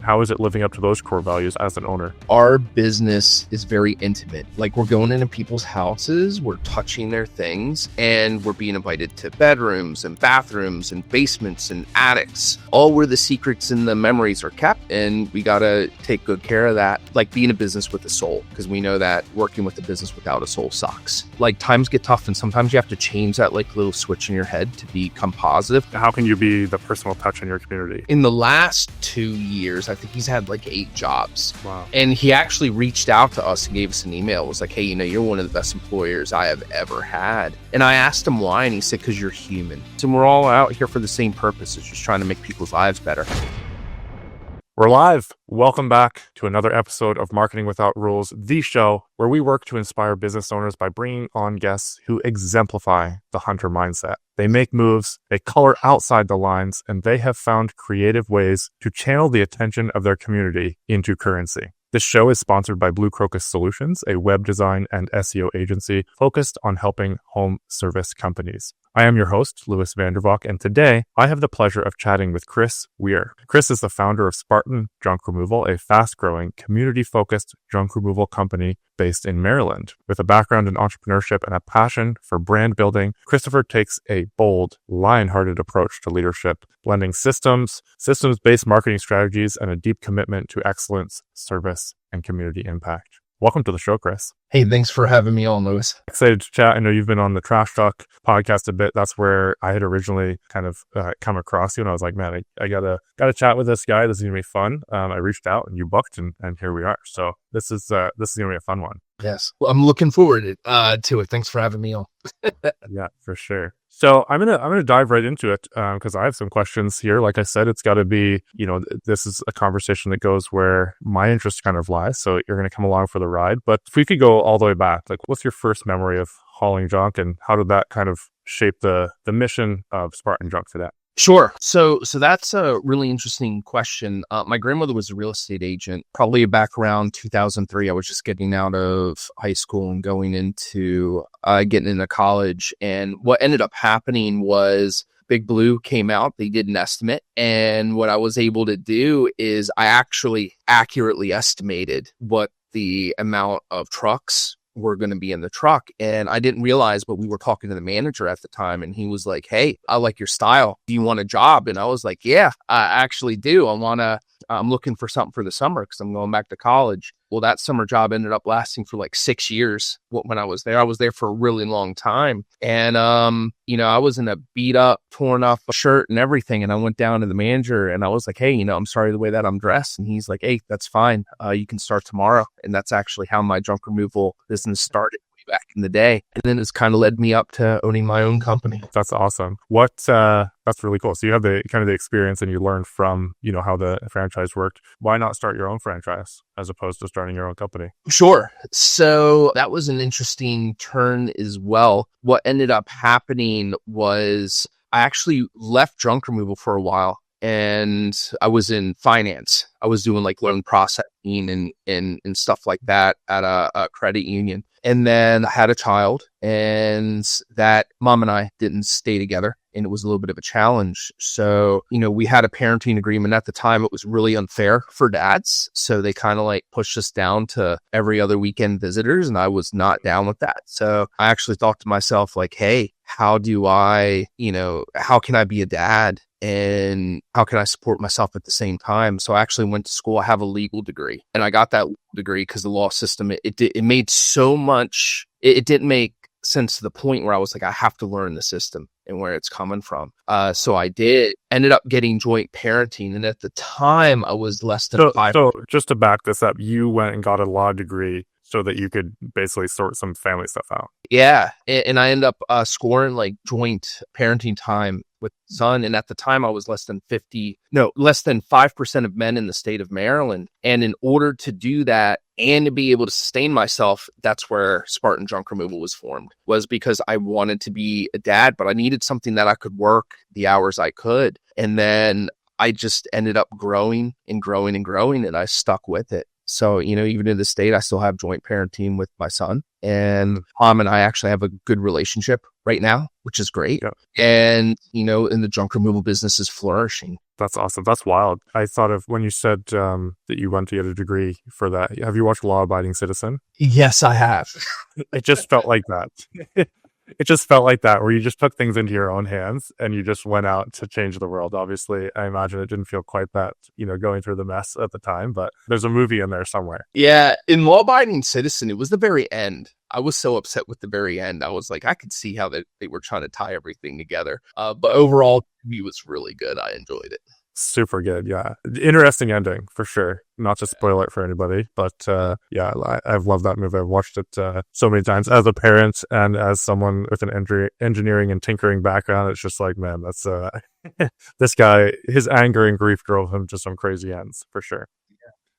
how is it living up to those core values as an owner? Our business is very intimate. Like, we're going into people's houses, we're touching their things, and we're being invited to bedrooms and bathrooms and basements and attics, all where the secrets and the memories are kept. And we got to take good care of that, like being a business with a soul, because we know that working with a business without a soul sucks. Like, times get tough, and sometimes you have to change that like little switch in your head to become positive. How can you be the personal touch in your community? In the last 2 years, I think he's had like 8 jobs. Wow. And he actually reached out to us and gave us an email. It was like, hey, you're one of the best employers I have ever had. And I asked him why, and he said, because you're human. So we're all out here for the same purpose. It's just trying to make people's lives better. We're live. Welcome back to another episode of Marketing Without Rules, the show where we work to inspire business owners by bringing on guests who exemplify the hunter mindset. They make moves, they color outside the lines, and they have found creative ways to channel the attention of their community into currency. This show is sponsored by Blue Crocus Solutions, a web design and SEO agency focused on helping home service companies. I am your host, Lewis Vandervalk, and today I have the pleasure of chatting with Chris Weir. Chris is the founder of Spartan Junk Removal, a fast-growing, community-focused junk removal company based in Maryland. With a background in entrepreneurship and a passion for brand building, Christopher takes a bold, lion-hearted approach to leadership, blending systems-based marketing strategies, and a deep commitment to excellence, service, and community impact. Welcome to the show, Chris. Hey, thanks for having me on, Lewis. Excited to chat. I know you've been on the Trash Talk podcast a bit. That's where I had originally kind of come across you, and I was like, man, I gotta chat with this guy. This is gonna be fun. I reached out and you booked, and here we are. So this is gonna be a fun one. Yes, well, I'm looking forward to it. Thanks for having me on. Yeah, for sure. So I'm gonna dive right into it because I have some questions here. Like I said, it's got to be, this is a conversation that goes where my interest kind of lies. So you're gonna come along for the ride. But if we could go all the way back, like, what's your first memory of hauling junk, and how did that kind of shape the mission of Spartan Junk today? Sure. So that's a really interesting question. My grandmother was a real estate agent, probably back around 2003. I was just getting out of high school and going into getting into college. And what ended up happening was Big Blue came out. They did an estimate. And what I was able to do is I actually accurately estimated what the amount of trucks were going to be in the truck. And I didn't realize, but we were talking to the manager at the time, and he was like, hey, I like your style. Do you want a job? And I was like, yeah, I actually do. I'm looking for something for the summer because I'm going back to college. Well, that summer job ended up lasting for like 6 years. When I was there for a really long time. And, I was in a beat up, torn up shirt and everything. And I went down to the manager and I was like, hey, I'm sorry the way that I'm dressed. And he's like, hey, that's fine. You can start tomorrow. And that's actually how my junk removal business started back in the day. And then it's kind of led me up to owning my own company. That's awesome. That's really cool. So you have the kind of the experience and you learned from, how the franchise worked. Why not start your own franchise as opposed to starting your own company? Sure. So that was an interesting turn as well. What ended up happening was I actually left junk removal for a while. And I was in finance. I was doing like loan processing and stuff like that at a credit union. And then I had a child, and that mom and I didn't stay together, and it was a little bit of a challenge. So, we had a parenting agreement at the time. It was really unfair for dads. So they kind of like pushed us down to every other weekend visitors, and I was not down with that. So I actually thought to myself like, hey, how can I be a dad? And how can I support myself at the same time? So I actually went to school. I have a legal degree, and I got that degree because the law system, it made so much, it didn't make sense to the point where I was like, I have to learn the system and where it's coming from. So I did, ended up getting joint parenting. And at the time I was less than 5. So just to back this up, you went and got a law degree so that you could basically sort some family stuff out. Yeah. And I ended up scoring like joint parenting time with son. And at the time I was less than 5% of men in the state of Maryland. And in order to do that and to be able to sustain myself, that's where Spartan Junk Removal was formed, was because I wanted to be a dad, but I needed something that I could work the hours I could. And then I just ended up growing and growing and growing, and I stuck with it. So, even to this date, I still have joint parenting with my son, and Tom and I actually have a good relationship right now, which is great. Yeah. And, and the junk removal business is flourishing. That's awesome. That's wild. I thought of when you said that you went to get a degree for that. Have you watched Law Abiding Citizen? Yes, I have. It just felt like that. It just felt like that, where you just took things into your own hands and you just went out to change the world. Obviously, I imagine it didn't feel quite that, going through the mess at the time, but there's a movie in there somewhere. Yeah. In Law Abiding Citizen, it was the very end. I was so upset with the very end. I was like, I could see how they were trying to tie everything together. But overall, it was really good. I enjoyed it. Super good. Yeah. Interesting ending for sure. Not to spoil it for anybody, but yeah, I've loved that movie. I've watched it so many times as a parent and as someone with an engineering and tinkering background. It's just like, man, that's this guy, his anger and grief drove him to some crazy ends for sure.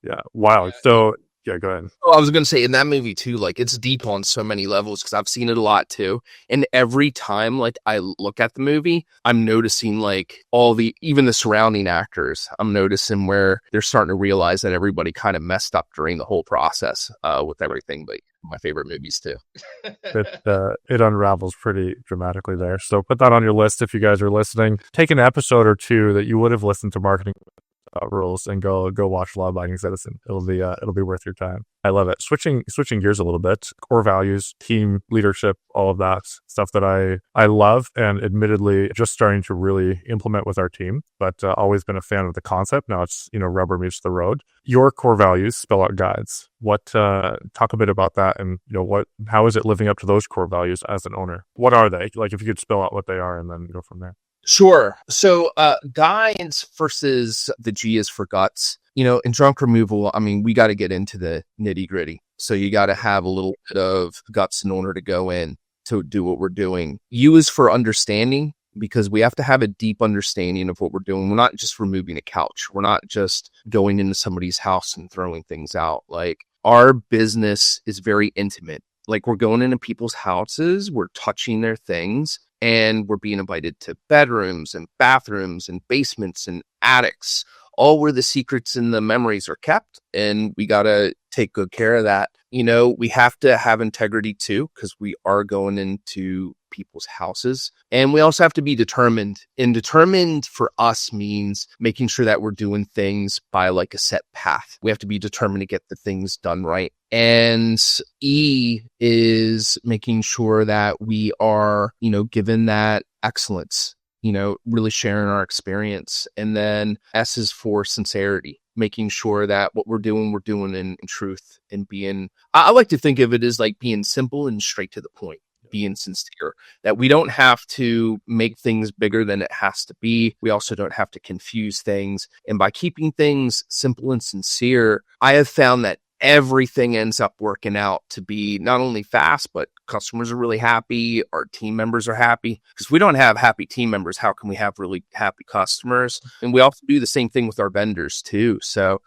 Yeah. Wow. So yeah, go ahead. Oh, I was going to say in that movie too, like it's deep on so many levels because I've seen it a lot too. And every time like I look at the movie, I'm noticing like even the surrounding actors, I'm noticing where they're starting to realize that everybody kind of messed up during the whole process with everything. But my favorite movies too. It unravels pretty dramatically there. So put that on your list if you guys are listening. Take an episode or two that you would have listened to Marketing Rules and go watch Law Abiding Citizen. It'll be worth your time. I love it. Switching gears a little bit, core values, team leadership, all of that stuff that I love and admittedly just starting to really implement with our team, but always been a fan of the concept. Now it's, rubber meets the road. Your core values spell out guides. Talk a bit about that and, how is it living up to those core values as an owner? What are they? Like if you could spell out what they are and then go from there. Sure. So guides versus the G is for guts. In junk removal, I mean, we got to get into the nitty gritty. So you got to have a little bit of guts in order to go in to do what we're doing. U is for understanding because we have to have a deep understanding of what we're doing. We're not just removing a couch. We're not just going into somebody's house and throwing things out. Like our business is very intimate. Like we're going into people's houses, we're touching their things. And we're being invited to bedrooms and bathrooms and basements and attics, all where the secrets and the memories are kept. And we got to take good care of that. We have to have integrity too, because we are going into people's houses. And we also have to be determined. And determined for us means making sure that we're doing things by like a set path. We have to be determined to get the things done right. And E is making sure that we are, given that excellence, really sharing our experience. And then S is for sincerity, making sure that what we're doing in truth and being, I like to think of it as like being simple and straight to the point. Being sincere, that we don't have to make things bigger than it has to be. We also don't have to confuse things. And by keeping things simple and sincere, I have found that everything ends up working out to be not only fast, but customers are really happy. Our team members are happy because if we don't have happy team members, how can we have really happy customers? And we also do the same thing with our vendors too. So,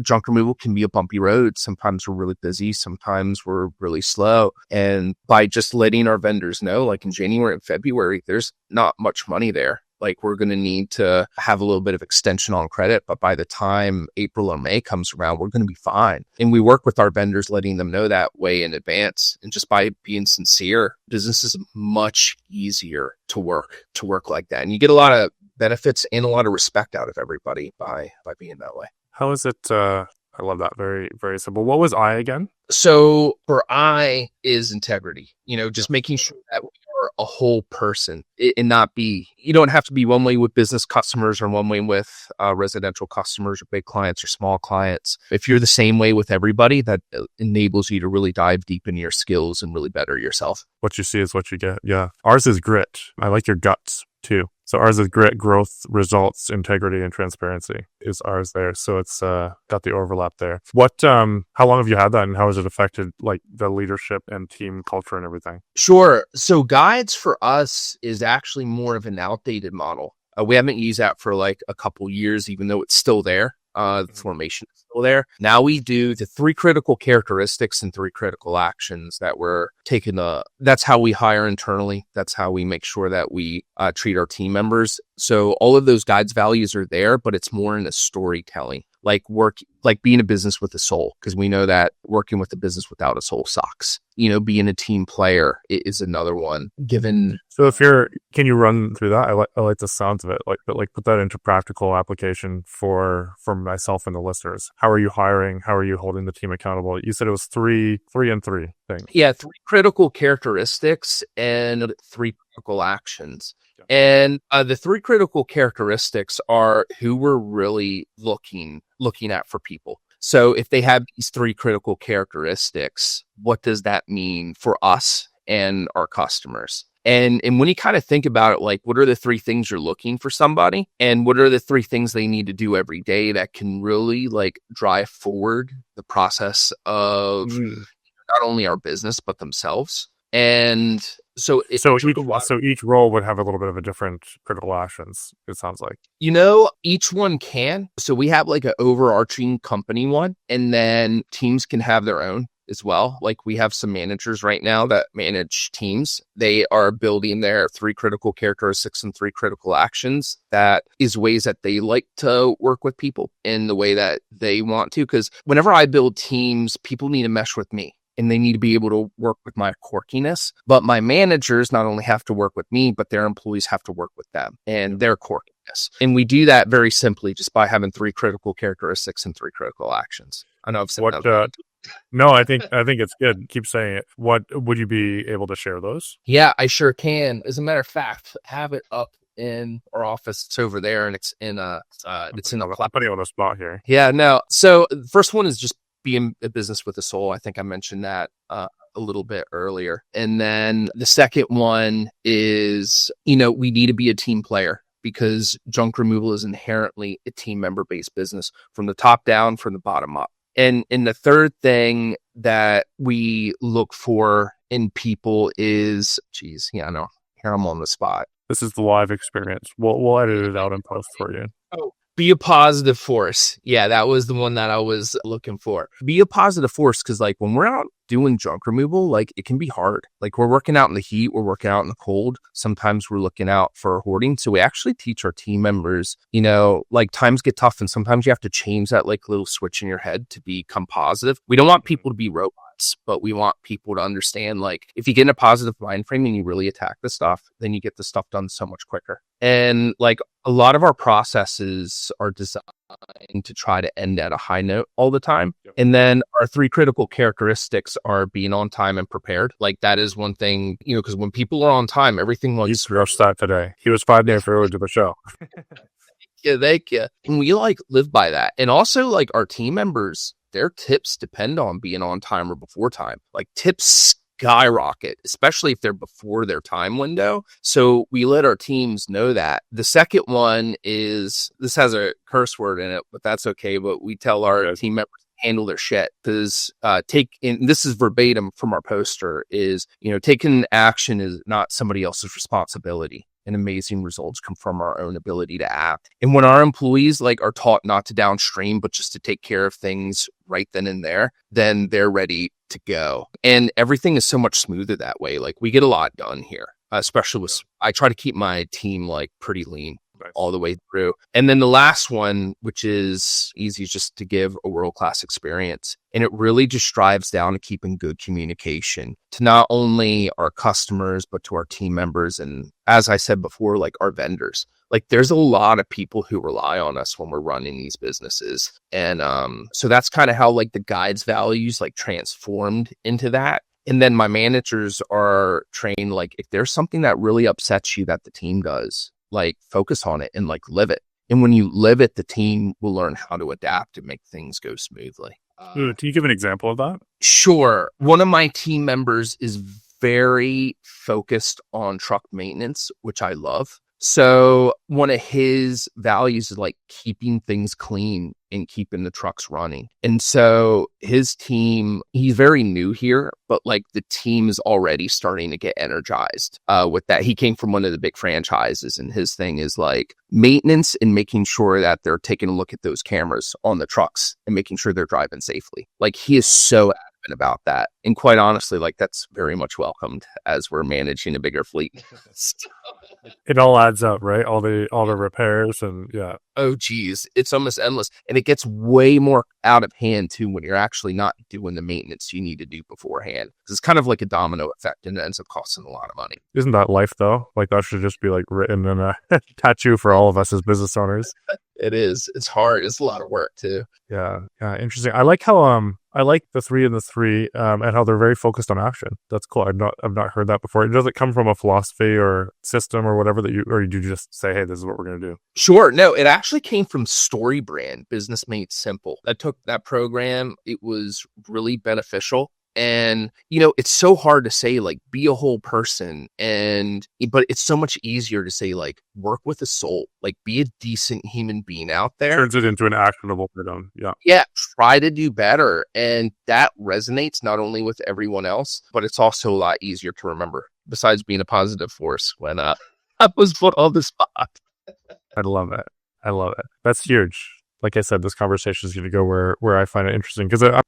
junk removal can be a bumpy road. Sometimes we're really busy. Sometimes we're really slow. And by just letting our vendors know, like in January and February, there's not much money there. Like we're going to need to have a little bit of extension on credit, but by the time April or May comes around, we're going to be fine. And we work with our vendors, letting them know that way in advance. And just by being sincere, business is much easier to work like that. And you get a lot of benefits and a lot of respect out of everybody by being that way. How is it? I love that. Very, very simple. What was I again? So for I is integrity, just making sure that we are a whole person and not be, you don't have to be one way with business customers or one way with residential customers or big clients or small clients. If you're the same way with everybody, that enables you to really dive deep into your skills and really better yourself. What you see is what you get. Yeah. Ours is grit. I like your guts too. So ours is grit, growth, results, integrity, and transparency is ours there. So it's got the overlap there. How long have you had that and how has it affected like the leadership and team culture and everything? Sure. So guides for us is actually more of an outdated model. We haven't used that for like a couple years, even though it's still there. The formation is still there. Now we do the 3 critical characteristics and 3 critical actions that we're taking. That's how we hire internally. That's how we make sure that we treat our team members. So all of those guides values are there, but it's more in the storytelling. like being a business with a soul, because we know that working with a business without a soul sucks. Being a team player is another one. So can you run through that? I like the sounds of it. Like put that into practical application for myself and the listeners. How are you hiring? How are you holding the team accountable? You said it was three and three things. Yeah, 3 critical characteristics and 3 critical actions. And the 3 critical characteristics are who we're really looking at for people. So if they have these 3 critical characteristics, what does that mean for us and our customers? And when you kind of think about it, like, what are the 3 things you're looking for somebody, and what are the 3 things they need to do every day that can really like drive forward the process of not only our business but themselves. And so each role would have a little bit of a different critical actions, it sounds like. Each one can. So we have like an overarching company one, and then teams can have their own as well. Like, we have some managers right now that manage teams. They are building their 3 critical characteristics and 3 critical actions. That is ways that they like to work with people in the way that they want to. Because whenever I build teams, people need to mesh with me, and they need to be able to work with my quirkiness. But my managers not only have to work with me, but their employees have to work with them and their quirkiness. And we do that very simply just by having 3 critical characteristics and 3 critical actions. I know I've said that. No, I think it's good. Keep saying it. What would you be able to share those? Yeah, I sure can. As a matter of fact, have it up in our office. It's over there, and it's in a I'm putting you on the spot here. Yeah, no. So the first one is just being a business with a soul. I think I mentioned that a little bit earlier. And then the second one is, we need to be a team player, because junk removal is inherently a team member based business from the top down, from the bottom up. And the third thing that we look for in people is, here I'm on the spot. This is the live experience. We'll edit it out and post for you. Oh, be a positive force. Yeah, that was the one that I was looking for. Be a positive force, because like when we're out doing junk removal, like it can be hard. Like, we're working out in the heat, we're working out in the cold. Sometimes we're looking out for hoarding. So we actually teach our team members, like, times get tough, and sometimes you have to change that like little switch in your head to become positive. We don't want people to be robots, but we want people to understand, like, if you get in a positive mind frame and you really attack the stuff, then you get the stuff done so much quicker. And like, a lot of our processes are designed to try to end at a high note all the time. Yep. And then our 3 critical characteristics are being on time and prepared. Like, that is one thing, because when people are on time, everything looks... He's rushed that today. He was 5 days early to the show. Yeah, thank you. And we like live by that. And also, like, our team members, their tips depend on being on time or before time. Like, tips skyrocket, especially if they're before their time window. So we let our teams know that. The second one is, this has a curse word in it, but that's okay. But we tell our team members to handle their shit, because this is verbatim from our poster, is, taking action is not somebody else's responsibility. And amazing results come from our own ability to act. And when our employees like are taught not to downstream, but just to take care of things right then and there, then they're ready to go. And everything is so much smoother that way. Like, we get a lot done here, especially with, I try to keep my team like pretty lean all the way through. And then the last one, which is easy, is just to give a world-class experience. And it really just drives down to keeping good communication to not only our customers, but to our team members. And as I said before, like our vendors. Like, there's a lot of people who rely on us when we're running these businesses. And so that's kind of how like the guide's values like transformed into that. And then my managers are trained, like, if there's something that really upsets you that the team does, like, focus on it and like live it. And when you live it, the team will learn how to adapt and make things go smoothly. Can you give an example of that? Sure. One of my team members is very focused on truck maintenance, which I love. So one of his values is like keeping things clean and keeping the trucks running. And so his team, he's very new here, but like the team is already starting to get energized with that. He came from one of the big franchises, and his thing is like maintenance and making sure that they're taking a look at those cameras on the trucks and making sure they're driving safely. Like, he is so about that. And quite honestly, like that's very much welcomed as we're managing a bigger fleet. So, It all adds up, right? All the repairs and yeah. oh geez, it's almost endless. And it gets way more out of hand too when you're actually not doing the maintenance you need to do beforehand. It's kind of like a domino effect and it ends up costing a lot of money. Isn't that life though? Like that should just be like written in a tattoo for all of us as business owners. It is. It's hard. It's a lot of work too. Yeah, interesting. I like how I like the 3 and the 3 and how they're very focused on action. That's cool. I've not heard that before. Does it come from a philosophy or system or whatever that or do you just say, hey, this is what we're gonna do? Sure. No, it actually came from Story Brand, Business Made Simple. I took that program. It was really beneficial. And, it's so hard to say, like, be a whole person. But it's so much easier to say, like, work with a soul, like, be a decent human being out there. Turns it into an actionable item. Yeah. Yeah. Try to do better. And that resonates not only with everyone else, but it's also a lot easier to remember, besides being a positive force when I was put on the spot. I love it. That's huge. Like I said, this conversation is going to go where I find it interesting because I'm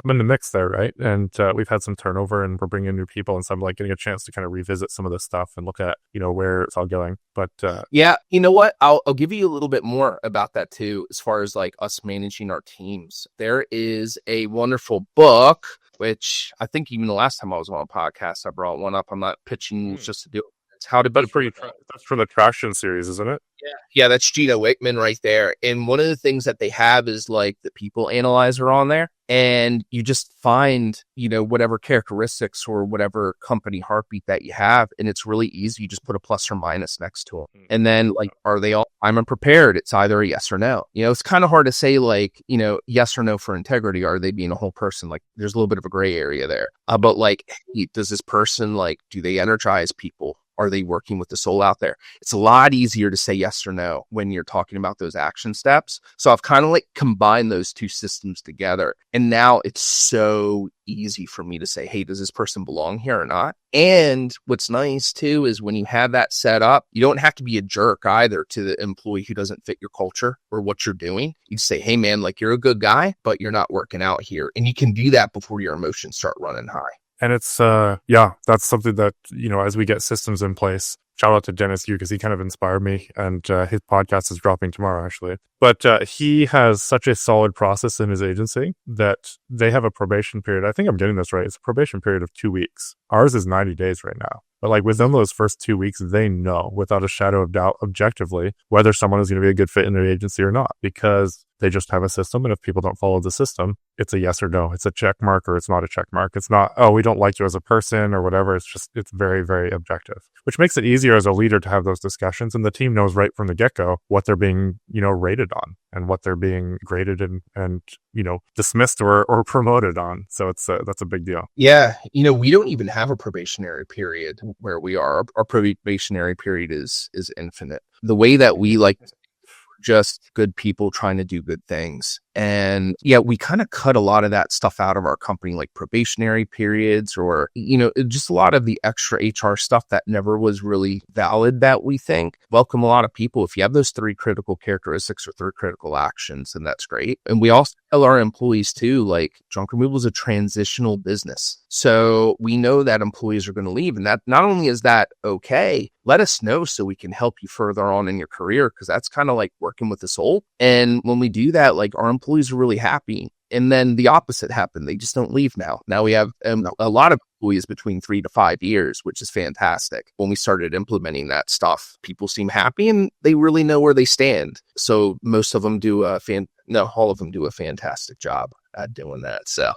in the mix there, right? And we've had some turnover and we're bringing in new people. And so I'm like getting a chance to kind of revisit some of this stuff and look at, where it's all going. But yeah, you know what? I'll give you a little bit more about that too, as far as like us managing our teams. There is a wonderful book, which I think even the last time I was on a podcast, I brought one up. I'm not pitching just to do it. It's how to be. That's from the Traction series, isn't it? Yeah, that's Gino Wickman right there. And one of the things that they have is like the people analyzer on there. And you just find, whatever characteristics or whatever company heartbeat that you have. And it's really easy. You just put a plus or minus next to them. And then like, are they all I'm unprepared? It's either a yes or no. It's kind of hard to say like, yes or no for integrity. Are they being a whole person? Like there's a little bit of a gray area there. But like, hey, does this person do they energize people? Are they working with the soul out there? It's a lot easier to say yes or no when you're talking about those action steps. So I've kind of like combined those two systems together. And now it's so easy for me to say, hey, does this person belong here or not? And what's nice too is when you have that set up, you don't have to be a jerk either to the employee who doesn't fit your culture or what you're doing. You say, hey man, like you're a good guy, but you're not working out here. And you can do that before your emotions start running high. And it's, that's something that, as we get systems in place, shout out to Dennis Yu because he kind of inspired me and his podcast is dropping tomorrow, actually. But he has such a solid process in his agency that they have a probation period. I think I'm getting this right. It's a probation period of 2 weeks. Ours is 90 days right now. But like within those first 2 weeks, they know without a shadow of doubt objectively whether someone is going to be a good fit in their agency or not because they just have a system. And if people don't follow the system, it's a yes or no. It's a check mark or it's not a check mark. It's not, oh, we don't like you as a person or whatever. It's very, very objective, which makes it easier as a leader to have those discussions. And the team knows right from the get-go what they're being, rated on and what they're being graded and dismissed or promoted on. So that's a big deal. Yeah. We don't even have a probationary period where we are. Our probationary period is infinite. The way that we like just good people trying to do good things. And yeah, we kind of cut a lot of that stuff out of our company, like probationary periods or, just a lot of the extra HR stuff that never was really valid that we think. Welcome a lot of people. If you have those 3 critical characteristics or 3 critical actions, then that's great. And we also tell our employees too, like junk removal is a transitional business. So we know that employees are going to leave. And that not only is that okay, let us know so we can help you further on in your career. Cause that's kind of like working with the soul. And when we do that, like our employees are really happy. And then the opposite happened. They just don't leave now. Now we have a lot of employees between 3 to 5 years, which is fantastic. When we started implementing that stuff, people seem happy and they really know where they stand. So most of them all of them do a fantastic job at doing that. So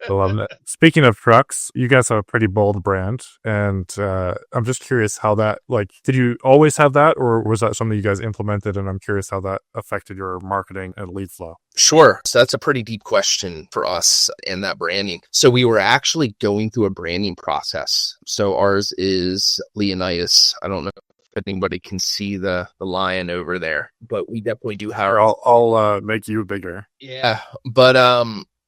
I love it. Speaking of trucks, you guys have a pretty bold brand. And I'm just curious how that, did you always have that or was that something you guys implemented? And I'm curious how that affected your marketing and lead flow. Sure. So that's a pretty deep question for us and that branding. So we were actually going through a branding process. So ours is Leonidas. I don't know if anybody can see the lion over there, but we definitely do have. I'll make you bigger. Yeah. But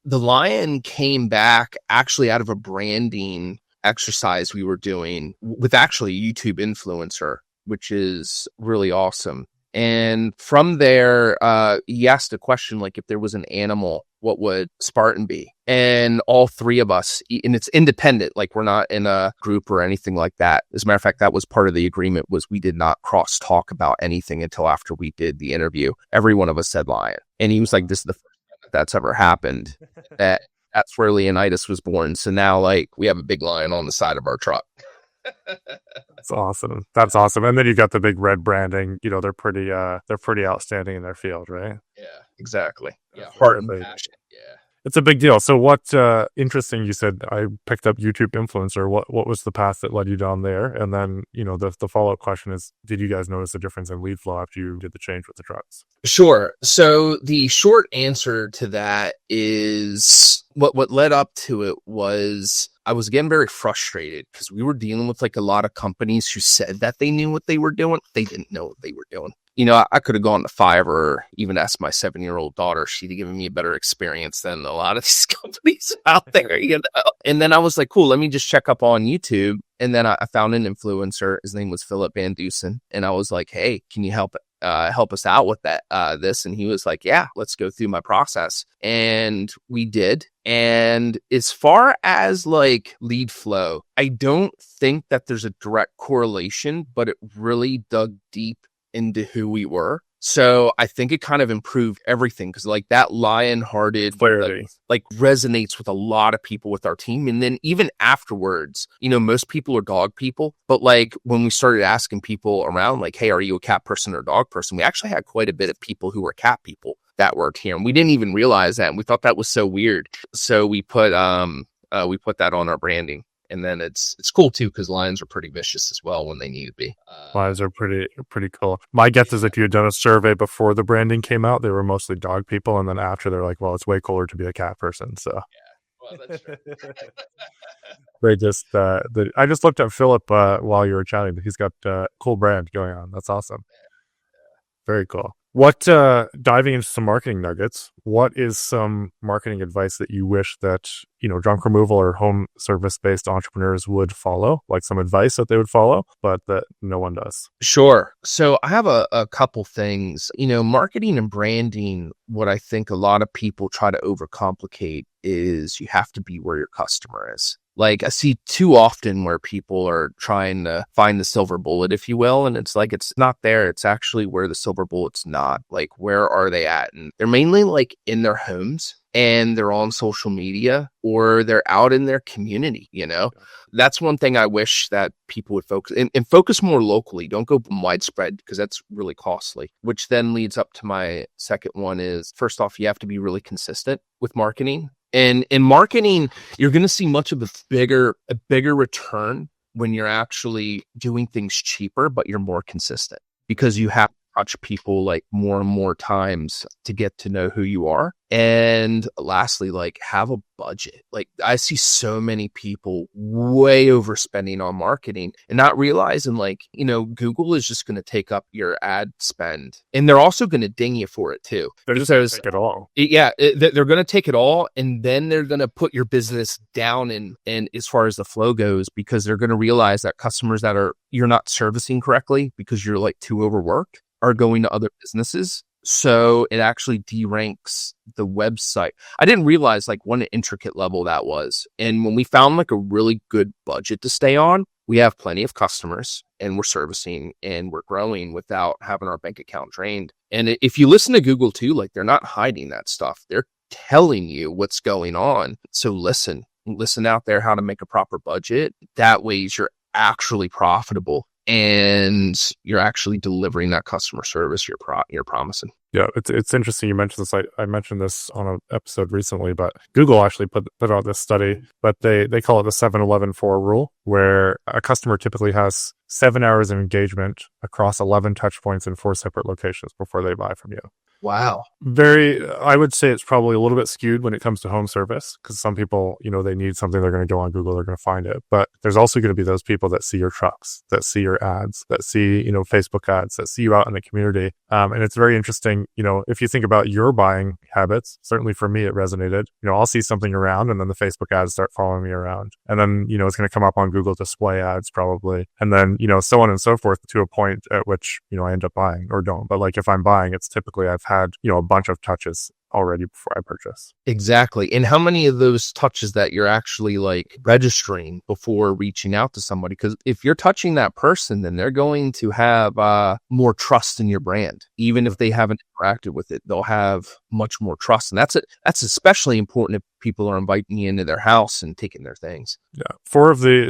the lion came back actually out of a branding exercise we were doing with actually a YouTube influencer, which is really awesome. And from there, he asked a question like, if there was an animal, what would Spartan be? And all three of us, and it's independent, like we're not in a group or anything like that. As a matter of fact, that was part of the agreement, was we did not cross talk about anything until after we did the interview. Every one of us said lion. And he was like, this is the first time that's ever happened. That's where Leonidas was born. So now like we have a big lion on the side of our truck. That's awesome. That's awesome. And then you got the big red branding. You know, they're pretty outstanding in their field, right? Yeah, exactly. Yeah, heart and passion. Yeah. It's a big deal. So what, interesting, you said I picked up YouTube influencer. What was the path that led you down there? And then, you know, the follow-up question is, did you guys notice a difference in lead flow after you did the change with the trucks? Sure. So the short answer to that is what led up to it was I was getting very frustrated because we were dealing with like a lot of companies who said that they knew what they were doing. They didn't know what they were doing. You know, I could have gone to Fiverr or even asked my 7-year-old daughter. She'd have given me a better experience than a lot of these companies out there, you know? And then I was like, cool, let me just check up on YouTube. And then I found an influencer. His name was Philip Van Dusen. And I was like, hey, can you help us out with that, this? And he was like, yeah, let's go through my process. And we did. And as far as like lead flow, I don't think that there's a direct correlation, but it really dug deep into who we were. So I think it kind of improved everything because like that lion-hearted like resonates with a lot of people with our team. And then even afterwards, you know, most people are dog people, but like when we started asking people around like, hey, are you a cat person or dog person? We actually had quite a bit of people who were cat people that worked here. And we didn't even realize that. And we thought that was so weird. So we put that on our branding. And then it's cool too because lions are pretty vicious as well when they need to be. Lions are pretty cool. My guess is if you had done a survey before the branding came out, they were mostly dog people, and then after they're like, well, it's way cooler to be a cat person. So yeah, well, that's true. They just I just looked at Philip while you were chatting. He's got a cool brand going on. That's awesome. Very cool. What, diving into some marketing nuggets, what is some marketing advice that you wish that, you know, junk removal or home service-based entrepreneurs would follow, like some advice that they would follow, but that no one does? Sure. So I have a couple things, you know, marketing and branding. What I think a lot of people try to overcomplicate is you have to be where your customer is. Like I see too often where people are trying to find the silver bullet, if you will. And it's like, it's not there. It's actually where the silver bullet's not. Like, where are they at? And they're mainly like in their homes and they're on social media or they're out in their community, you know? That's one thing I wish that people would focus and focus more locally. Don't go widespread because that's really costly, which then leads up to my second one is, first off, you have to be really consistent with marketing. And in marketing, you're going to see much of a bigger return when you're actually doing things cheaper, but you're more consistent because you have to touch people like more and more times to get to know who you are. And lastly, like have a budget. Like I see so many people way overspending on marketing and not realizing like, you know, Google is just going to take up your ad spend and they're also going to ding you for it too. They're just going to take it all. They're going to take it all. And then they're going to put your business down and as far as the flow goes, because they're going to realize that customers that you're not servicing correctly because you're like too overworked are going to other businesses. So it actually deranks the website. I didn't realize like what an intricate level that was. And when we found like a really good budget to stay on, we have plenty of customers and we're servicing and we're growing without having our bank account drained. And if you listen to Google too, like they're not hiding that stuff. They're telling you what's going on. So listen out there how to make a proper budget. That way you're actually profitable. And you're actually delivering that customer service you're promising. Yeah, it's interesting you mentioned this. I mentioned this on an episode recently, but Google actually put out this study, but they call it the 7-11-4 rule, where a customer typically has 7 hours of engagement across 11 touch points in 4 separate locations before they buy from you. Wow. I would say it's probably a little bit skewed when it comes to home service, because some people, they need something, they're going to go on Google, they're going to find it. But there's also going to be those people that see your trucks, that see your ads, that see, Facebook ads, that see you out in the community. And it's very interesting, if you think about your buying habits, certainly for me, it resonated. I'll see something around and then the Facebook ads start following me around. And then, it's going to come up on Google display ads probably. And then, so on and so forth to a point at which, I end up buying or don't. But like if I'm buying, it's typically I've had, a bunch of touches already before I purchase. Exactly. And how many of those touches that you're actually like registering before reaching out to somebody? Because if you're touching that person, then they're going to have more trust in your brand. Even if they haven't interacted with it, they'll have much more trust. And that's especially important if people are inviting you into their house and taking their things. Yeah.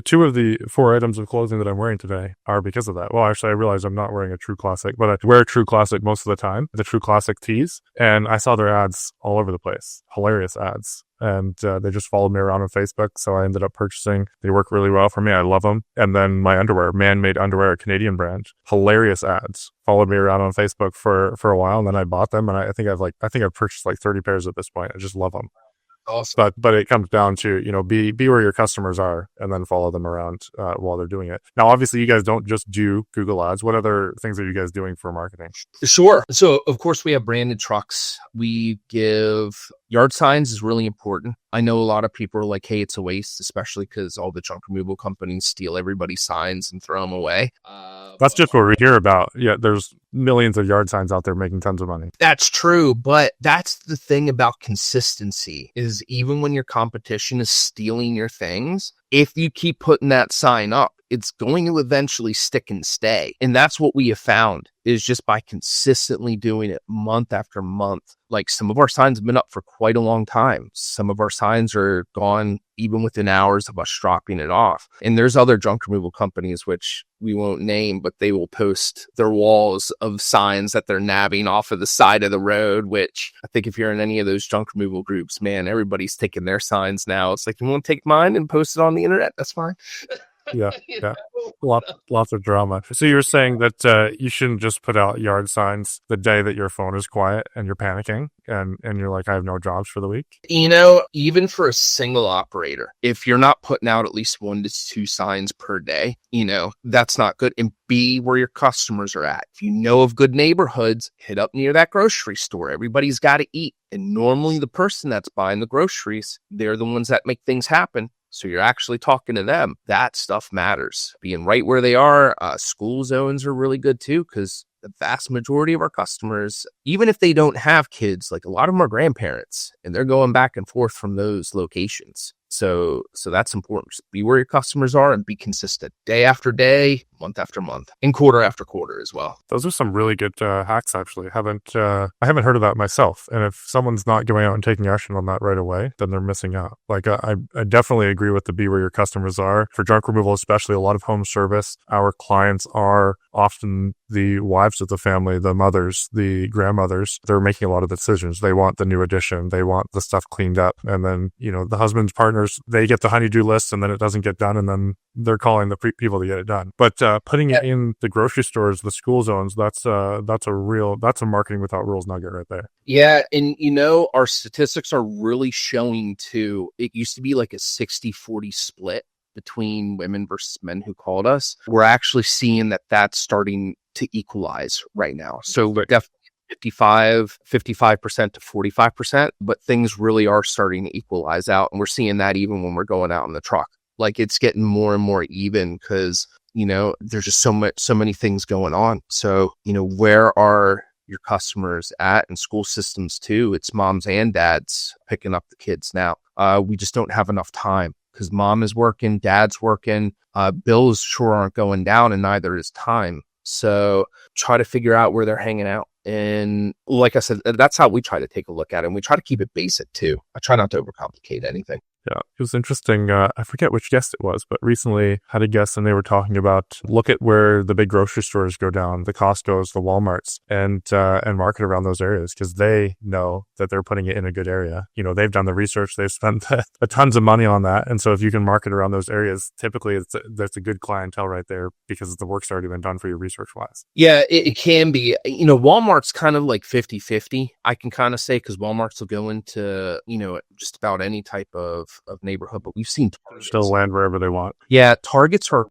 Two of the 4 items of clothing that I'm wearing today are because of that. Well, actually, I realize I'm not wearing a True Classic, but I wear a True Classic most of the time, the True Classic tees. And I saw their ads all over the place. Hilarious ads. And they just followed me around on Facebook. So I ended up purchasing. They work really well for me. I love them. And then my underwear, Man-Made Underwear, a Canadian brand, hilarious ads. Followed me around on Facebook for a while. And then I bought them. And I think I've purchased like 30 pairs at this point. I just love them. Awesome. But it comes down to, be where your customers are and then follow them around while they're doing it. Now, obviously, you guys don't just do Google ads. What other things are you guys doing for marketing? Sure. So, of course, we have branded trucks. We give yard signs is really important. I know a lot of people are like, hey, it's a waste, especially because all the junk removal companies steal everybody's signs and throw them away. That's just what we hear about. Yeah, there's millions of yard signs out there making tons of money. That's true. But that's the thing about consistency is even when your competition is stealing your things, if you keep putting that sign up, it's going to eventually stick and stay. And that's what we have found is just by consistently doing it month after month. Like some of our signs have been up for quite a long time. Some of our signs are gone even within hours of us dropping it off. And there's other junk removal companies, which we won't name, but they will post their walls of signs that they're nabbing off of the side of the road, which I think if you're in any of those junk removal groups, man, everybody's taking their signs now. It's like, you want to take mine and post it on the internet? That's fine. Yeah. Lots of drama. So you're saying that you shouldn't just put out yard signs the day that your phone is quiet and you're panicking and you're like, I have no jobs for the week? Even for a single operator, if you're not putting out at least 1 to 2 signs per day, that's not good. And be where your customers are at. If you know of good neighborhoods, hit up near that grocery store. Everybody's got to eat. And normally the person that's buying the groceries, they're the ones that make things happen. So you're actually talking to them. That stuff matters. Being right where they are. School zones are really good too, because the vast majority of our customers, even if they don't have kids, like a lot of them are grandparents and they're going back and forth from those locations. So that's important. Just be where your customers are and be consistent day after day, month after month, and quarter after quarter as well. Those are some really good hacks, actually. I haven't heard of that myself. And if someone's not going out and taking action on that right away, then they're missing out. Like I definitely agree with the be where your customers are. For junk removal, especially a lot of home service, our clients are often the wives of the family, the mothers, the grandmothers. They're making a lot of decisions. They want the new addition. They want the stuff cleaned up. And then, the husband's partners, they get the honey-do list and then it doesn't get done. And then they're calling the people to get it done. But putting it in the grocery stores, the school zones, that's a marketing without rules nugget right there. Yeah. And our statistics are really showing too, it used to be like a 60-40 split between women versus men who called us. We're actually seeing that that's starting to equalize right now. So we're definitely 55% to 45%, but things really are starting to equalize out. And we're seeing that even when we're going out in the truck. Like it's getting more and more even because, there's just so many things going on. So, where are your customers at? And school systems too. It's moms and dads picking up the kids now. We just don't have enough time because mom is working, dad's working, bills sure aren't going down and neither is time. So try to figure out where they're hanging out. And like I said, that's how we try to take a look at it. And we try to keep it basic too. I try not to overcomplicate anything. Yeah, it was interesting. I forget which guest it was, but recently had a guest and they were talking about look at where the big grocery stores go down, the Costco's, the Walmarts, and market around those areas because they know that they're putting it in a good area. You know, they've done the research, they've spent a tons of money on that, and so if you can market around those areas, typically that's a good clientele right there because the work's already been done for you research wise. Yeah, it can be. You know, Walmart's kind of like 50-50, I can kind of say, because Walmart's will go into, you know, just about any type of neighborhood, but we've seen Targets. Still land wherever they want. Yeah, Targets are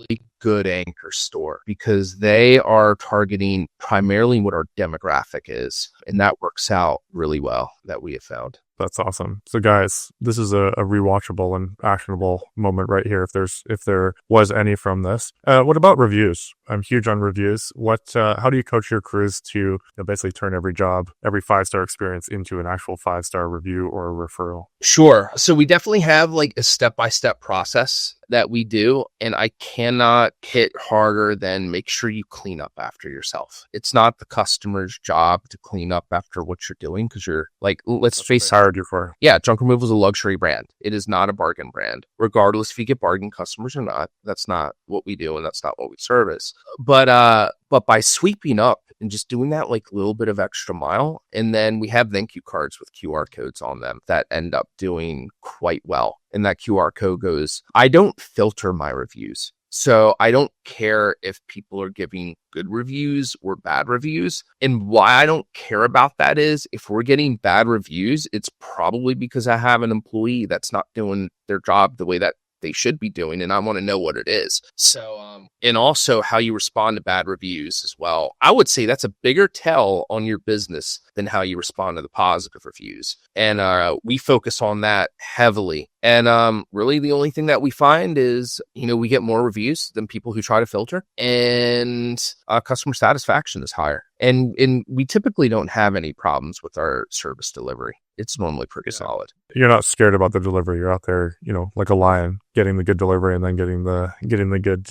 really good anchor store because they are targeting primarily what our demographic is, and that works out really well that we have found. That's awesome. So guys, this is a rewatchable and actionable moment right here. If there was any from this, what about reviews? I'm huge on reviews. How do you coach your crews to basically turn every 5-star experience into an actual 5-star review or a referral? Sure. So we definitely have like a step-by-step process that we do, and I cannot hit harder than make sure you clean up after yourself. It's not the customer's job to clean up after what you're doing because you're like, let's face it. Hired you for. Yeah, Junk Removal is a luxury brand. It is not a bargain brand. Regardless if you get bargain customers or not, that's not what we do and that's not what we service. But by sweeping up and just doing that like little bit of extra mile, and then we have thank you cards with QR codes on them that end up doing quite well. And that QR code goes, I don't filter my reviews. So I don't care if people are giving good reviews or bad reviews. And why I don't care about that is if we're getting bad reviews, it's probably because I have an employee that's not doing their job the way that they should be doing, and I want to know what it is. So, and also how you respond to bad reviews as well. I would say that's a bigger tell on your business than how you respond to the positive reviews. And we focus on that heavily. And really the only thing that we find is, we get more reviews than people who try to filter, and customer satisfaction is higher. And we typically don't have any problems with our service delivery. It's normally pretty solid. You're not scared about the delivery. You're out there, like a lion, getting the good delivery and then getting the good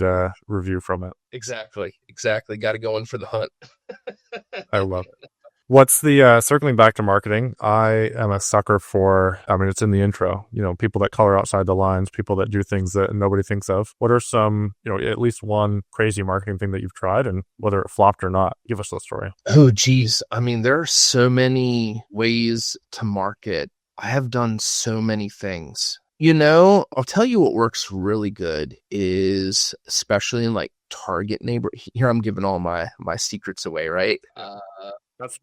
review from it. Exactly. Got to go in for the hunt. I love it. What's the, circling back to marketing, I am a sucker for, it's in the intro, people that color outside the lines, people that do things that nobody thinks of. What are some, at least one crazy marketing thing that you've tried, and whether it flopped or not? Give us the story. Oh, geez. There are so many ways to market. I have done so many things. I'll tell you what works really good is, especially in like Target neighbor. Here I'm giving all my secrets away, right? That's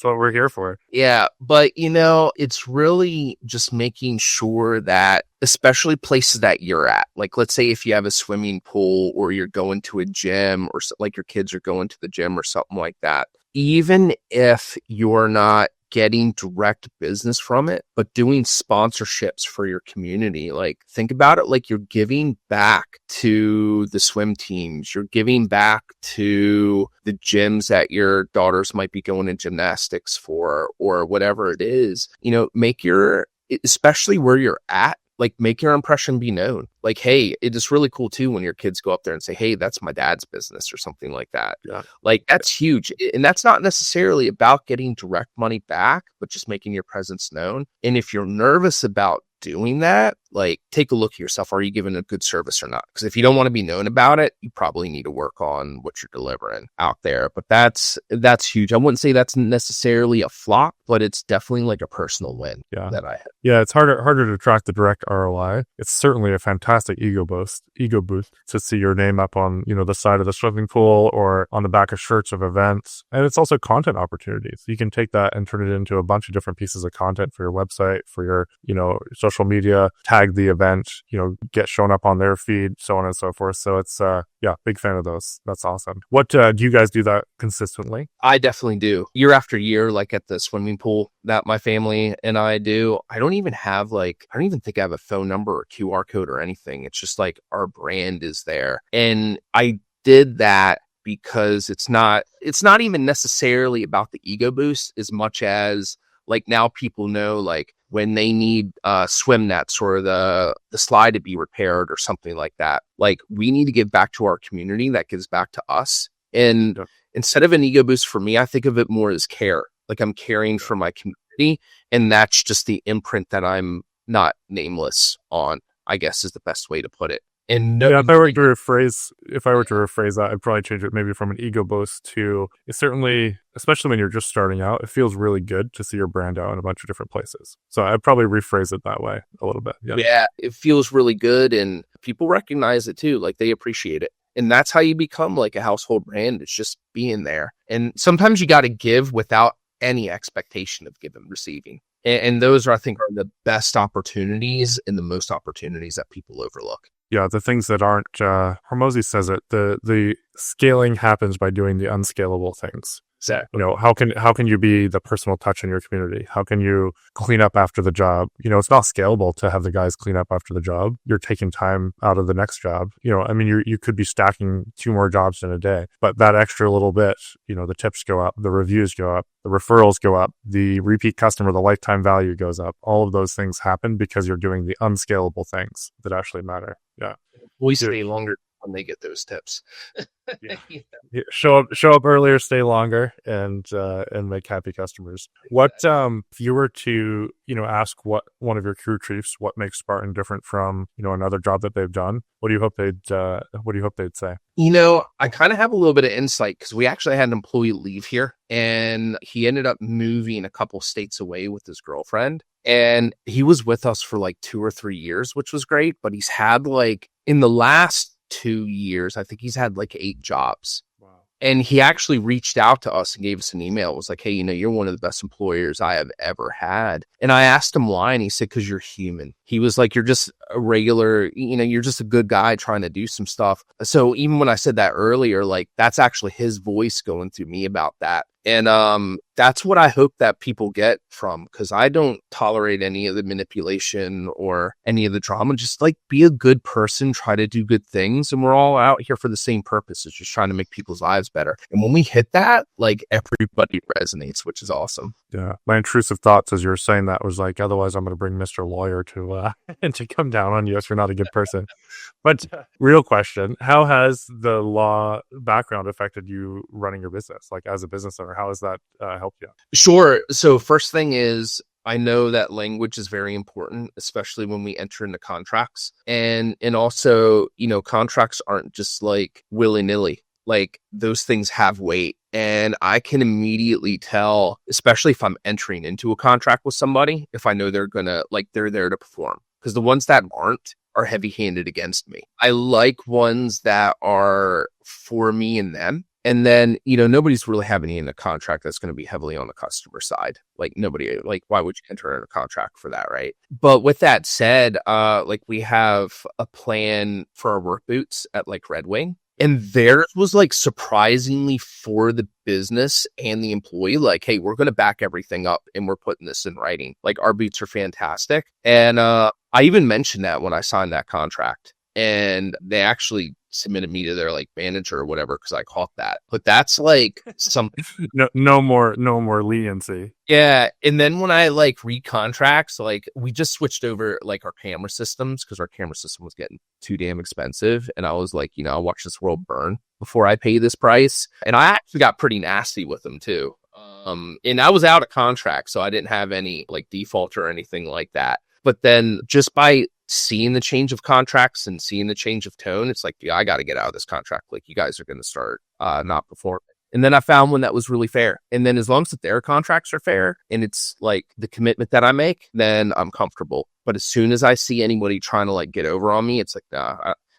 what we're here for. Yeah, but it's really just making sure that, especially places that you're at, like let's say if you have a swimming pool or you're going to a gym, or like your kids are going to the gym or something like that, even if you're not getting direct business from it, but doing sponsorships for your community. Like think about it like you're giving back to the swim teams, you're giving back to the gyms that your daughters might be going to gymnastics for, or whatever it is. Especially where you're at, like make your impression be known. Like, hey, it is really cool too when your kids go up there and say, hey, that's my dad's business or something like that. Yeah. Like that's huge. And that's not necessarily about getting direct money back, but just making your presence known. And if you're nervous about doing that, like take a look at yourself. Are you giving a good service or not? Because if you don't want to be known about it, you probably need to work on what you're delivering out there. But that's huge. I wouldn't say that's necessarily a flop, but it's definitely like a personal win that I had. Yeah, it's harder to track the direct ROI. It's certainly a fantastic ego boost to see your name up on, the side of the swimming pool or on the back of shirts of events. And it's also content opportunities. You can take that and turn it into a bunch of different pieces of content for your website, for your, social media, tag the event, get shown up on their feed, so on and so forth. So it's, big fan of those. That's awesome. What, do you guys do that consistently? I definitely do. Year after year, like at the swimming pool that my family and I do, I don't even think I have a phone number or QR code or anything. It's just like our brand is there. And I did that because it's not even necessarily about the ego boost as much as like now people know like when they need swim nets or the slide to be repaired or something like that. Like we need to give back to our community that gives back to us. And instead of an ego boost for me, I think of it more as care. Like I'm caring for my community, and that's just the imprint that I'm not nameless on, I guess is the best way to put it. And no, Yeah, if I were to rephrase that, I'd probably change it maybe from an ego boost to, it's certainly, especially when you're just starting out, it feels really good to see your brand out in a bunch of different places. So I'd probably rephrase it that way a little bit. Yeah, it feels really good, and people recognize it too. Like, they appreciate it. And that's how you become like a household brand. It's just being there. And sometimes you got to give without any expectation of giving, receiving. And those are, I think, are the best opportunities and the most opportunities that people overlook. Yeah, the things that aren't, Hormozy says it, the scaling happens by doing the unscalable things. Exactly. You know, how can you be the personal touch in your community? How can you clean up after the job? You know, it's not scalable to have the guys clean up after the job. You're taking time out of the next job. You know, I mean, you could be stacking 2 more jobs in a day, but that extra little bit, you know, the tips go up, the reviews go up, the referrals go up, the repeat customer, the lifetime value goes up. All of those things happen because you're doing the unscalable things that actually matter. Yeah. We stay longer when they get those tips. Yeah. Yeah. Show up earlier, stay longer, and make happy customers. What if you were to, you know, ask what one of your crew chiefs what makes Spartan different from, you know, another job that they've done? What do you hope they'd say? You know, I kind of have a little bit of insight because we actually had an employee leave here, and he ended up moving a couple states away with his girlfriend. And he was with us for like 2 or 3 years, which was great. But he's had like, in the last 2 years, I think he's had like 8 jobs. Wow. And he actually reached out to us and gave us an email. It was like, hey, you know, you're one of the best employers I have ever had. And I asked him why, and he said, because you're human. He was like, you're just a regular, you know, you're just a good guy trying to do some stuff. So even when I said that earlier, like, that's actually his voice going through me about that. And that's what I hope that people get from, because I don't tolerate any of the manipulation or any of the drama. Just like, be a good person, try to do good things. And we're all out here for the same purpose. It's just trying to make people's lives better. And when we hit that, like, everybody resonates, which is awesome. Yeah. My intrusive thoughts as you were saying that was like, otherwise I'm going to bring Mr. Lawyer to and to come down on you if you're not a good person. But real question, how has the law background affected you running your business? Like, as a business owner, how has that helped you? Sure. So first thing is, I know that language is very important, especially when we enter into contracts. And also, you know, contracts aren't just like willy-nilly. Like, those things have weight. And I can immediately tell, especially if I'm entering into a contract with somebody, if I know they're there to perform. Because the ones that aren't are heavy-handed against me. I like ones that are for me and them. And then, you know, nobody's really having any in a contract that's going to be heavily on the customer side. Like, nobody, like, why would you enter in a contract for that, right? But with that said, like, we have a plan for our work boots at like Red Wing. And theirs was like surprisingly for the business and the employee, like, hey, we're going to back everything up and we're putting this in writing. Like, our boots are fantastic. And I even mentioned that when I signed that contract, and they actually submitted me to their like manager or whatever, because I caught that. But that's like something. no more leniency. Yeah. And then when I like read contracts, like, we just switched over like our camera systems because our camera system was getting too damn expensive. And I was like, you know, I'll watch this world burn before I pay this price. And I actually got pretty nasty with them too. And I was out of contract, so I didn't have any like default or anything like that. But then just by seeing the change of contracts and seeing the change of tone, it's like, yeah, I got to get out of this contract. Like, you guys are going to start not performing. And then I found one that was really fair. And then as long as their contracts are fair and it's like the commitment that I make, then I'm comfortable. But as soon as I see anybody trying to like get over on me, it's like, nah,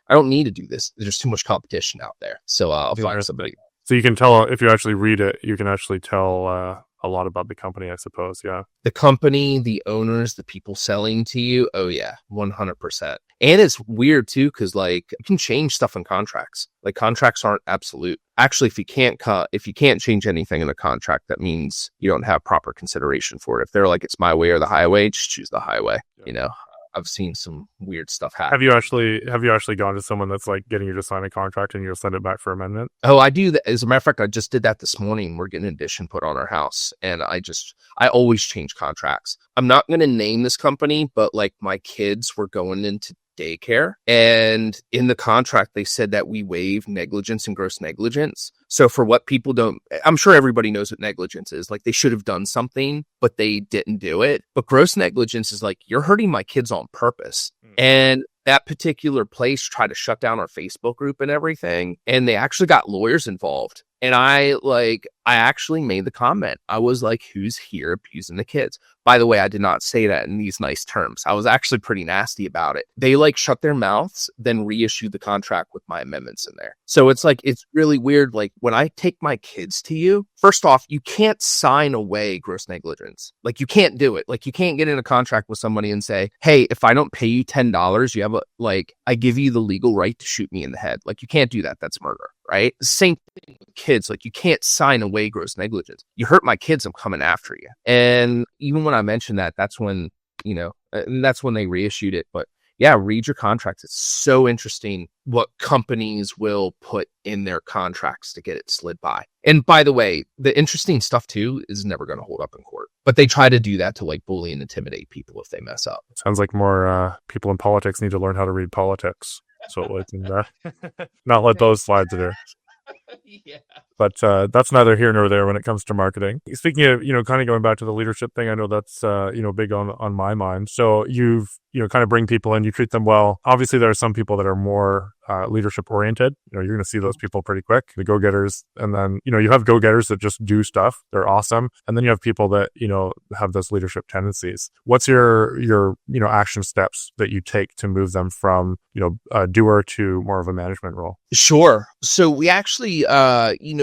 I don't need to do this. There's too much competition out there. So I'll find somebody. So you can tell, if you actually read it, you can actually tell a lot about the company, I suppose. Yeah. The company, the owners, the people selling to you. Oh yeah, 100%. And it's weird too, because like, you can change stuff in contracts. Like, contracts aren't absolute. Actually, if you can't change anything in a contract, that means you don't have proper consideration for it. If they're like, it's my way or the highway, just choose the highway. Yeah. You know, I've seen some weird stuff happen. Have you actually gone to someone that's like getting you to sign a contract and you'll send it back for amendment? Oh, I do that. As a matter of fact, I just did that this morning. We're getting an addition put on our house, and I always change contracts. I'm not going to name this company, but like, my kids were going into daycare. And in the contract, they said that we waive negligence and gross negligence. So for what people don't, I'm sure everybody knows what negligence is. Like, they should have done something, but they didn't do it. But gross negligence is like, you're hurting my kids on purpose. And that particular place tried to shut down our Facebook group and everything. And they actually got lawyers involved. And I actually made the comment. I was like, who's here abusing the kids? By the way, I did not say that in these nice terms. I was actually pretty nasty about it. They like shut their mouths, then reissued the contract with my amendments in there. So it's like, it's really weird. Like, when I take my kids to you, first off, you can't sign away gross negligence. Like, you can't do it. Like, you can't get in a contract with somebody and say, hey, if I don't pay you $10, you have I give you the legal right to shoot me in the head. Like, you can't do that. That's murder. Right? Same thing with kids. Like, you can't sign away gross negligence. You hurt my kids, I'm coming after you. And even when I mentioned that, that's when, and that's when they reissued it. But yeah, read your contracts. It's so interesting what companies will put in their contracts to get it slid by. And by the way, the interesting stuff too is never going to hold up in court. But they try to do that to like bully and intimidate people if they mess up. Sounds like more people in politics need to learn how to read politics. So we can not let those slide through. Yeah. But that's neither here nor there when it comes to marketing. Speaking of, kind of going back to the leadership thing, I know that's, big on my mind. So you've, kind of bring people in, you treat them well. Obviously, there are some people that are more leadership oriented. You're going to see those people pretty quick, the go-getters. And then, you have go-getters that just do stuff. They're awesome. And then you have people that, have those leadership tendencies. What's your action steps that you take to move them from, a doer to more of a management role? Sure. So we actually,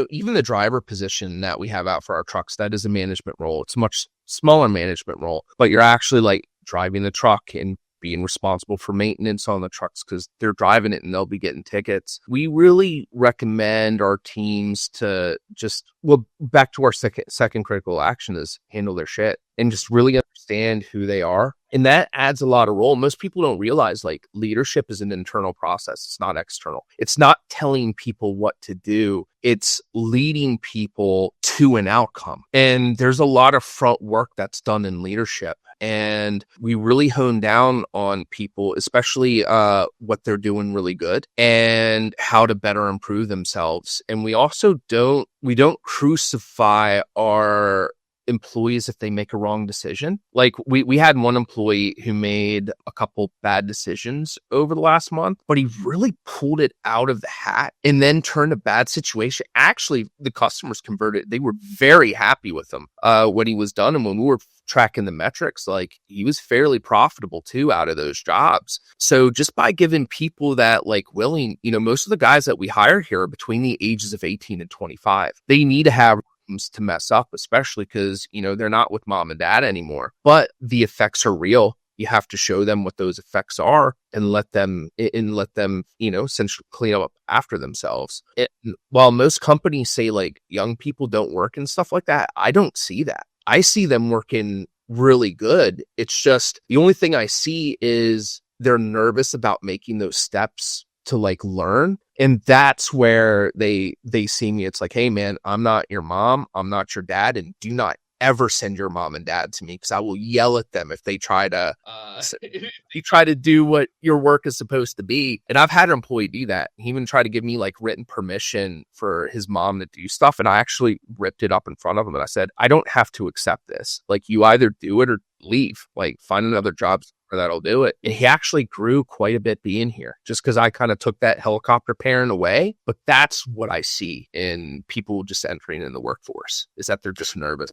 even the driver position that we have out for our trucks, that is a management role. It's a much smaller management role, but you're actually like driving the truck and being responsible for maintenance on the trucks because they're driving it and they'll be getting tickets. We really recommend our teams to back to our second critical action is handle their shit and just really understand who they are. And that adds a lot of role. Most people don't realize like leadership is an internal process. It's not external. It's not telling people what to do. It's leading people to an outcome. And there's a lot of front work that's done in leadership. And we really hone down on people, especially what they're doing really good and how to better improve themselves. And we also don't crucify our employees if they make a wrong decision. Like we had one employee who made a couple bad decisions over the last month, but he really pulled it out of the hat and then turned a bad situation. Actually, the customers converted. They were very happy with him when he was done. And when we were tracking the metrics, like he was fairly profitable too out of those jobs. So just by giving people that like willing, most of the guys that we hire here are between the ages of 18 and 25. They need to have to mess up, especially because they're not with mom and dad anymore, but the effects are real. You have to show them what those effects are and let them essentially clean up after themselves. While most companies say like young people don't work and stuff like that, I don't see that. I see them working really good. It's just the only thing I see is they're nervous about making those steps to like learn. And that's where they see me. It's like, hey man, I'm not your mom. I'm not your dad. And do not ever send your mom and dad to me because I will yell at them if they try to do what your work is supposed to be. And I've had an employee do that. He even tried to give me like written permission for his mom to do stuff. And I actually ripped it up in front of him. And I said, I don't have to accept this. Like you either do it or leave, like find another job that'll do it. And he actually grew quite a bit being here just because I kind of took that helicopter parent away. But that's what I see in people just entering in the workforce is that they're just nervous.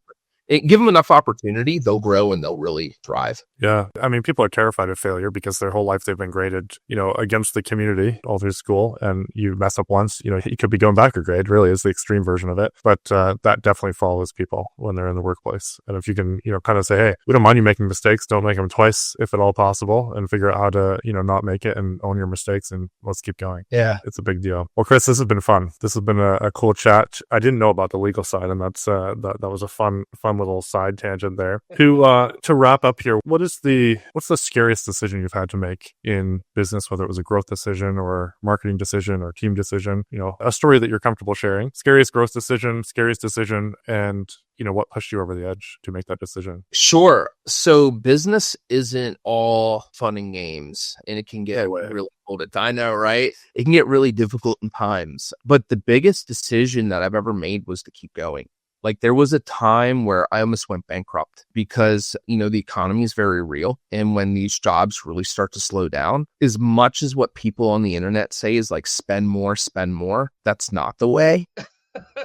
Give them enough opportunity, they'll grow and they'll really thrive. Yeah. I mean, people are terrified of failure because their whole life they've been graded, against the community all through school. And you mess up once, you could be going back a grade, really is the extreme version of it. But that definitely follows people when they're in the workplace. And if you can, kind of say, hey, we don't mind you making mistakes. Don't make them twice if at all possible and figure out how to, not make it and own your mistakes and let's keep going. Yeah. It's a big deal. Well, Chris, this has been fun. This has been a cool chat. I didn't know about the legal side and that's that was a fun fun little side tangent there. To wrap up here, what's the scariest decision you've had to make in business, whether it was a growth decision or marketing decision or team decision? A story that you're comfortable sharing. Scariest growth decision, scariest decision, and what pushed you over the edge to make that decision? Sure. So business isn't all fun and games, and it can get really cold at times. I know, right? It can get really difficult in times. But the biggest decision that I've ever made was to keep going. Like there was a time where I almost went bankrupt because, the economy is very real. And when these jobs really start to slow down, as much as what people on the internet say is like spend more, that's not the way.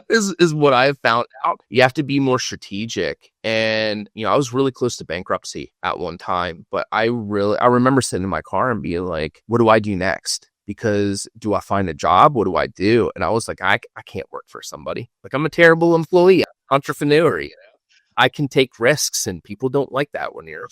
is what I've found out. You have to be more strategic. And, I was really close to bankruptcy at one time, but I remember sitting in my car and being like, what do I do next? Because do I find a job? What do I do? And I was like, I can't work for somebody. Like I'm a terrible employee, entrepreneur. I can take risks and people don't like that when you're.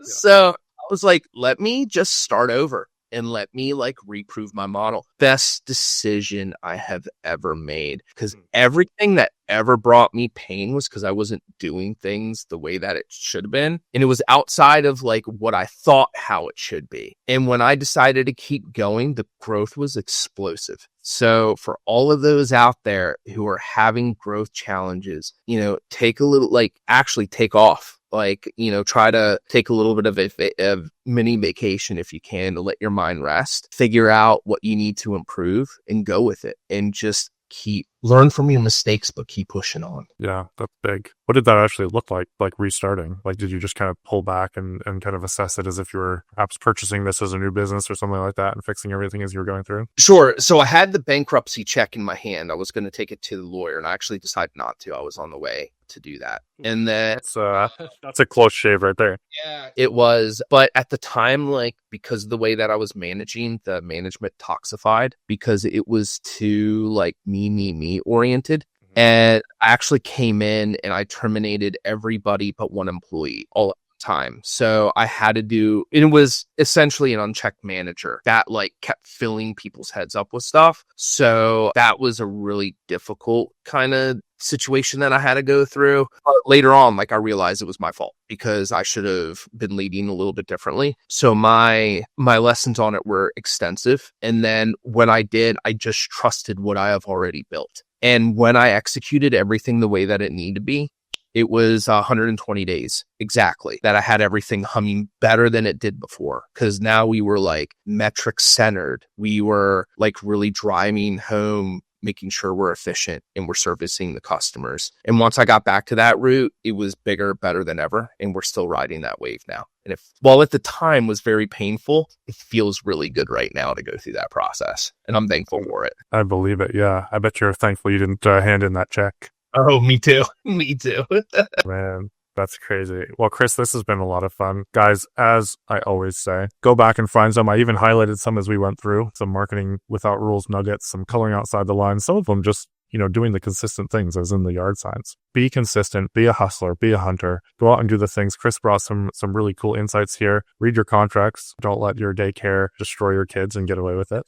So I was like, let me just start over. And let me reprove my model. Best decision I have ever made. Because everything that ever brought me pain was because I wasn't doing things the way that it should have been. And it was outside of what I thought how it should be. And when I decided to keep going, the growth was explosive. So for all of those out there who are having growth challenges, take a little, actually take off. Try to take a little bit of a mini vacation if you can to let your mind rest, figure out what you need to improve and go with it and just learn from your mistakes, but keep pushing on. Yeah, that's big. What did that actually look like restarting? Did you just kind of pull back and kind of assess it as if you were perhaps purchasing this as a new business or something like that and fixing everything as you were going through? Sure. So I had the bankruptcy check in my hand. I was going to take it to the lawyer and I actually decided not to. I was on the way to do that. And then that's a close shave right there. Yeah, it was. But at the time, because of the way that I was managing, the management toxified because it was too me oriented. And I actually came in and I terminated everybody but one employee all at the time. So I had to do, it was essentially an unchecked manager that kept filling people's heads up with stuff. So that was a really difficult kind of situation that I had to go through. But later on, I realized it was my fault because I should have been leading a little bit differently. So my lessons on it were extensive. And then when I did, I just trusted what I have already built. And when I executed everything the way that it needed to be, it was 120 days exactly that I had everything humming better than it did before. Because now we were metric centered. We were really driving home, making sure we're efficient and we're servicing the customers. And once I got back to that route, it was bigger, better than ever. And we're still riding that wave now. And while at the time was very painful, it feels really good right now to go through that process. And I'm thankful for it. I believe it. Yeah. I bet you're thankful you didn't hand in that check. Oh, me too. Me too. Man, that's crazy. Well, Chris, this has been a lot of fun. Guys, as I always say, go back and find some. I even highlighted some as we went through, some marketing without rules nuggets, some coloring outside the lines, some of them just doing the consistent things as in the yard signs. Be consistent, be a hustler, be a hunter, go out and do the things. Chris brought some really cool insights here. Read your contracts. Don't let your daycare destroy your kids and get away with it.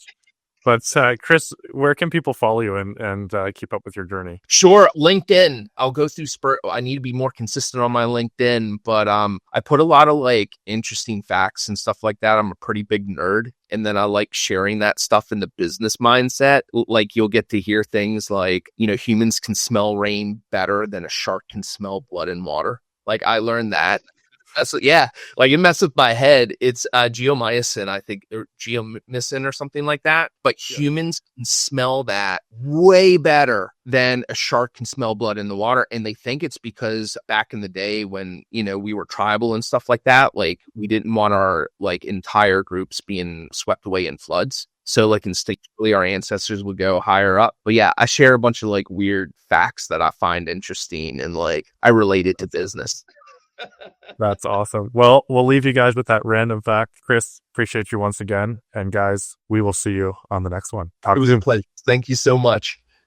But Chris, where can people follow you and keep up with your journey? Sure. LinkedIn. I'll go through I need to be more consistent on my LinkedIn, but I put a lot of interesting facts and stuff like that. I'm a pretty big nerd. And then I like sharing that stuff in the business mindset. You'll get to hear things humans can smell rain better than a shark can smell blood in water. I learned that. It messes with my head. It's geomycin, I think, or geomycin or something like that. But humans can smell that way better than a shark can smell blood in the water. And they think it's because back in the day when, we were tribal and stuff like that, we didn't want our entire groups being swept away in floods. So instinctively our ancestors would go higher up. But yeah, I share a bunch of weird facts that I find interesting and I relate it to business. That's awesome. Well, we'll leave you guys with that random fact. Chris, appreciate you once again. And guys, we will see you on the next one. It was a pleasure. Thank you so much.